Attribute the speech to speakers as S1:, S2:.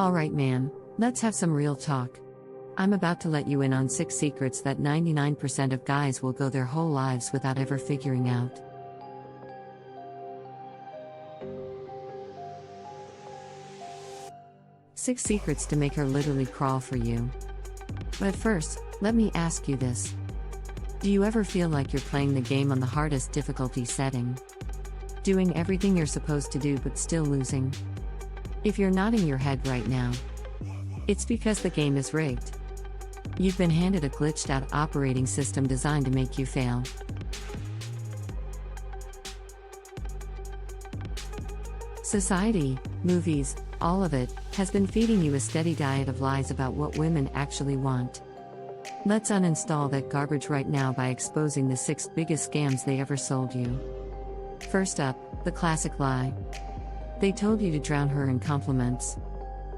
S1: Alright, man, let's have some real talk. I'm about to let you in on 6 secrets that 99% of guys will go their whole lives without ever figuring out. Six secrets to make her literally crawl for you. But first, let me ask you this. Do you ever feel like you're playing the game on the hardest difficulty setting? Doing everything you're supposed to do but still losing? If you're nodding your head right now, it's because the game is rigged. You've been handed a glitched out operating system designed to make you fail. Society, movies, all of it, has been feeding you a steady diet of lies about what women actually want. Let's uninstall that garbage right now by exposing the 6 biggest scams they ever sold you. First up, the classic lie. They told you to drown her in compliments.